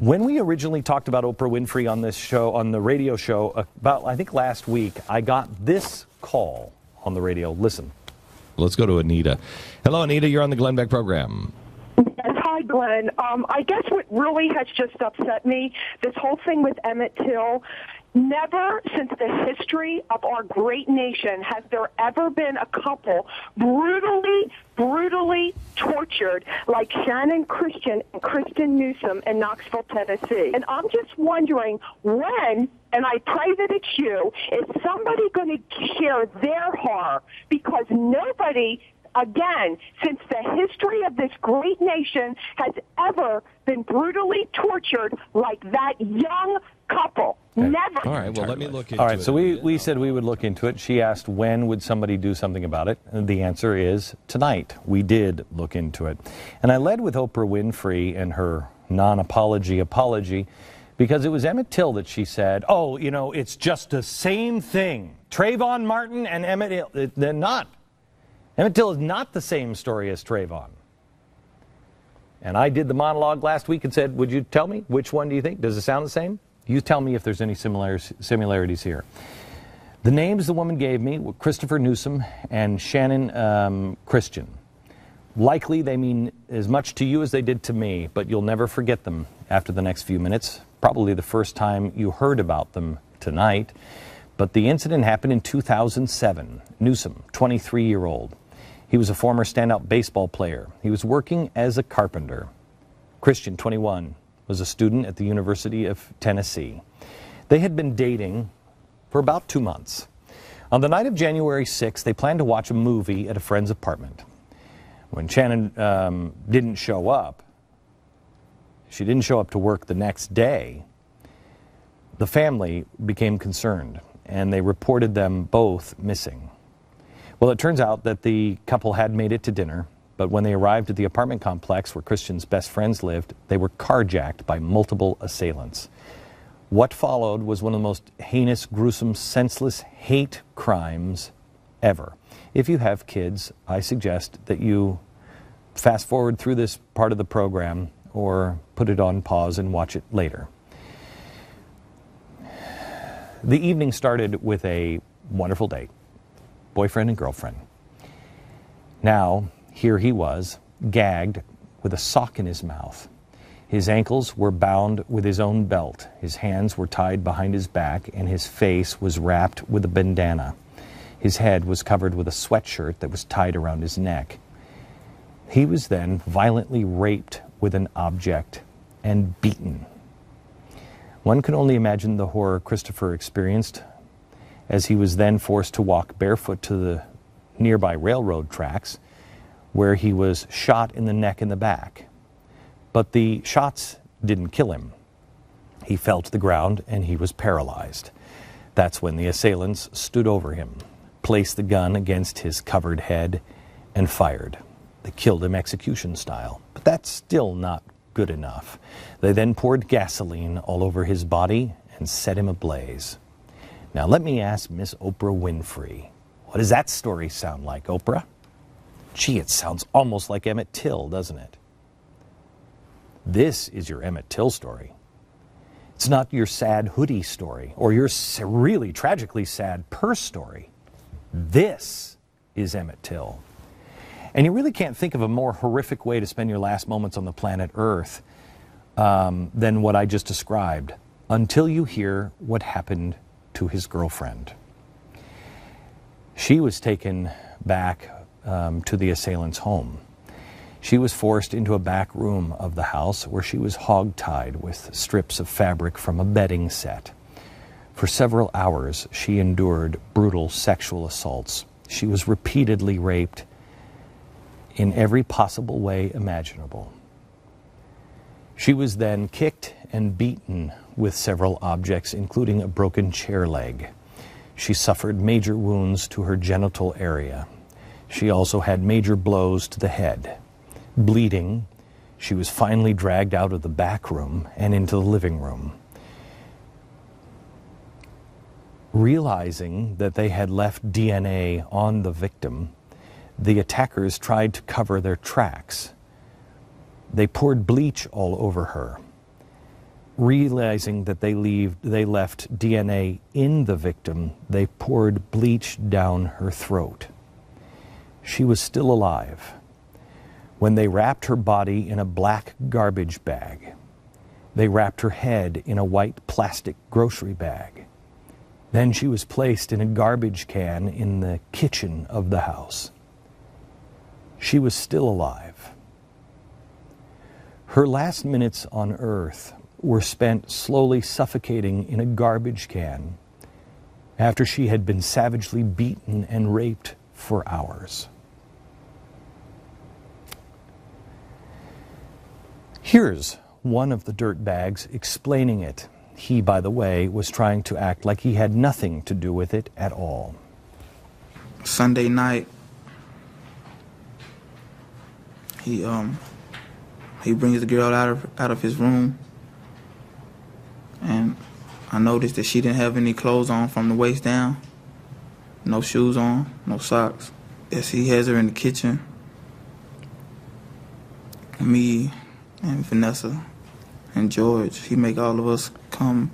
When we originally talked about Oprah Winfrey on this show, on the radio show, about, I think, last week, I got this call on the radio. Listen. Let's go to Anita. Hello, Anita. You're on the Glenn Beck program. Hi, Glenn. I guess what really has just upset me, this whole thing with Emmett Till, never since the history of our great nation has there ever been a couple brutally tortured like Shannon Christian and Kristen Newsom in Knoxville, Tennessee. And I'm just wondering when, and I pray that it's you, is somebody going to share their horror? Because nobody, again, since the history of this great nation has ever been brutally tortured like that young couple. Okay. Never. All right, well, let me look into it. All right, so we said we would look into it. She asked when would somebody do something about it, and the answer is tonight. We did look into it. And I led with Oprah Winfrey and her non-apology apology because it was Emmett Till that she said, oh, you know, it's just the same thing. Trayvon Martin and Emmett Till, they're not. Emmett Till is not the same story as Trayvon. And I did the monologue last week and said, would you tell me which one do you think? Does it sound the same? You tell me if there's any similarities here. The names the woman gave me were Christopher Newsom and Shannon Christian. Likely they mean as much to you as they did to me, but you'll never forget them after the next few minutes. Probably the first time you heard about them tonight. But the incident happened in 2007. Newsom, 23-year-old. He was a former standout baseball player. He was working as a carpenter. Christian, 21, was a student at the University of Tennessee. They had been dating for about 2 months. On the night of January 6th, they planned to watch a movie at a friend's apartment. When Shannon didn't show up, she didn't show up to work the next day, the family became concerned, and they reported them both missing. Well, it turns out that the couple had made it to dinner, but when they arrived at the apartment complex where Christian's best friends lived, they were carjacked by multiple assailants. What followed was one of the most heinous, gruesome, senseless hate crimes ever. If you have kids, I suggest that you fast forward through this part of the program or put it on pause and watch it later. The evening started with a wonderful date, boyfriend and girlfriend. Now, here he was, gagged with a sock in his mouth. His ankles were bound with his own belt. His hands were tied behind his back, and his face was wrapped with a bandana. His head was covered with a sweatshirt that was tied around his neck. He was then violently raped with an object and beaten. One can only imagine the horror Christopher experienced as he was then forced to walk barefoot to the nearby railroad tracks, where he was shot in the neck and the back. But the shots didn't kill him. He fell to the ground and he was paralyzed. That's when the assailants stood over him, placed the gun against his covered head, and fired. They killed him execution style, but that's still not good enough. They then poured gasoline all over his body and set him ablaze. Now let me ask Miss Oprah Winfrey, what does that story sound like, Oprah? Gee, it sounds almost like Emmett Till, doesn't it? This is your Emmett Till story. It's not your sad hoodie story or your really tragically sad purse story. This is Emmett Till. And you really can't think of a more horrific way to spend your last moments on the planet Earth than what I just described, until you hear what happened to his girlfriend. She was taken back to the assailant's home. She was forced into a back room of the house where she was hogtied with strips of fabric from a bedding set. For several hours, she endured brutal sexual assaults. She was repeatedly raped in every possible way imaginable. She was then kicked and beaten with several objects, including a broken chair leg. She suffered major wounds to her genital area. She also had major blows to the head. Bleeding, she was finally dragged out of the back room and into the living room. Realizing that they had left DNA on the victim, the attackers tried to cover their tracks. They poured bleach all over her. Realizing that they left DNA in the victim, they poured bleach down her throat. She was still alive when they wrapped her body in a black garbage bag. They wrapped her head in a white plastic grocery bag. Then she was placed in a garbage can in the kitchen of the house. She was still alive. Her last minutes on earth were spent slowly suffocating in a garbage can after she had been savagely beaten and raped for hours. Here's one of the dirtbags explaining it. He, by the way, was trying to act like he had nothing to do with it at all. Sunday night, he brings the girl out of his room, and I noticed that she didn't have any clothes on from the waist down, no shoes on, no socks. As he has her in the kitchen, me and Vanessa and George, he make all of us come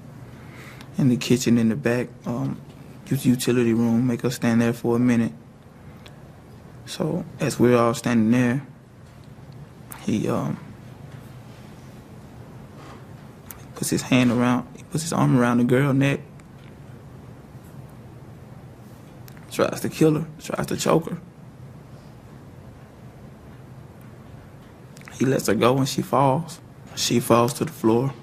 in the kitchen in the back, utility room, make us stand there for a minute. So as we're all standing there, he puts his arm around the girl's neck, tries to kill her, tries to choke her. He lets her go and she falls. She falls to the floor.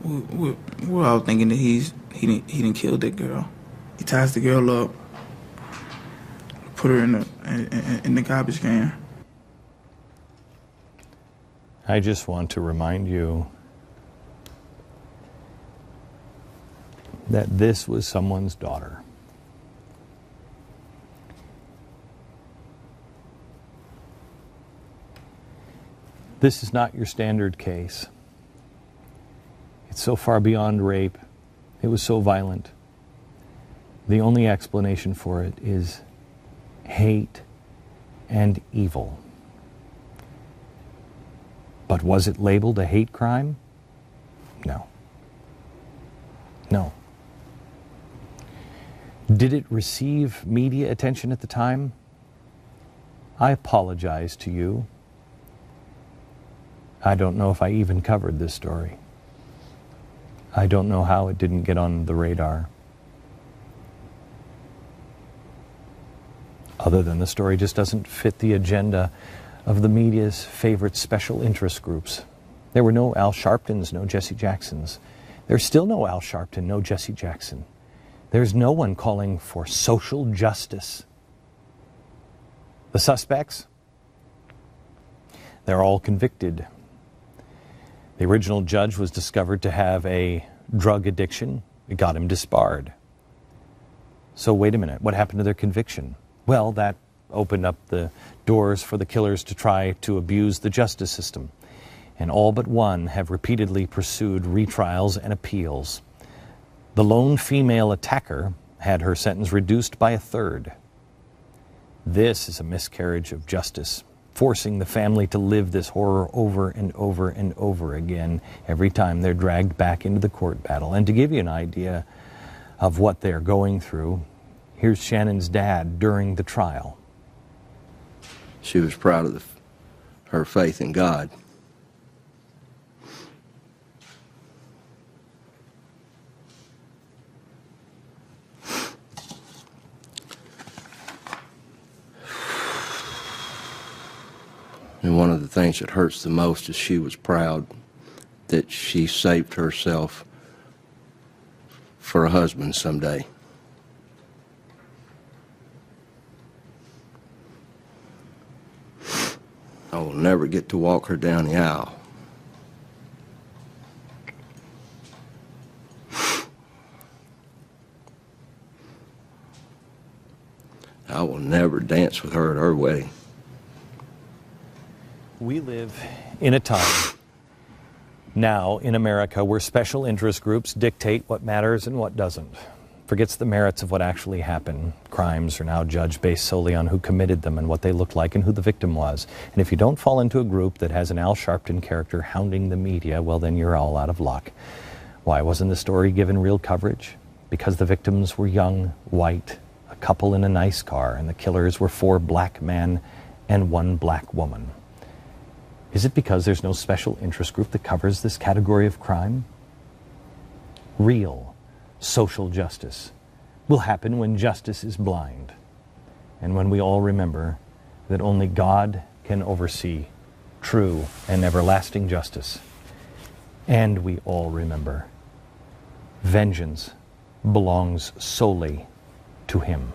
We're all thinking that he didn't kill that girl. He ties the girl up, put her in the garbage can. I just want to remind you that this was someone's daughter. This is not your standard case. It's so far beyond rape. It was so violent. The only explanation for it is hate and evil. But was it labeled a hate crime? No. No. Did it receive media attention at the time? I apologize to you. I don't know if I even covered this story. I don't know how it didn't get on the radar. Other than the story just doesn't fit the agenda of the media's favorite special interest groups. There were no Al Sharptons, no Jesse Jacksons. There's still no Al Sharpton, no Jesse Jackson. There's no one calling for social justice. The suspects? They're all convicted. The original judge was discovered to have a drug addiction. It got him disbarred. So wait a minute, what happened to their conviction? Well, that opened up the doors for the killers to try to abuse the justice system. And all but one have repeatedly pursued retrials and appeals. The lone female attacker had her sentence reduced by a third. This is a miscarriage of justice, forcing the family to live this horror over and over and over again every time they're dragged back into the court battle. And to give you an idea of what they're going through, here's Shannon's dad during the trial. She was proud of her faith in God. And one of the things that hurts the most is she was proud that she saved herself for a husband someday. I will never get to walk her down the aisle. I will never dance with her at her wedding. We live in a time now in America where special interest groups dictate what matters and what doesn't. forgets the merits of what actually happened. Crimes are now judged based solely on who committed them and what they looked like and who the victim was. And if you don't fall into a group that has an Al Sharpton character hounding the media, well, then you're all out of luck. Why wasn't the story given real coverage? Because the victims were young, white, a couple in a nice car, and the killers were 4 black men and 1 black woman. Is it because there's no special interest group that covers this category of crime? Real social justice will happen when justice is blind, and when we all remember that only God can oversee true and everlasting justice. And we all remember vengeance belongs solely to Him.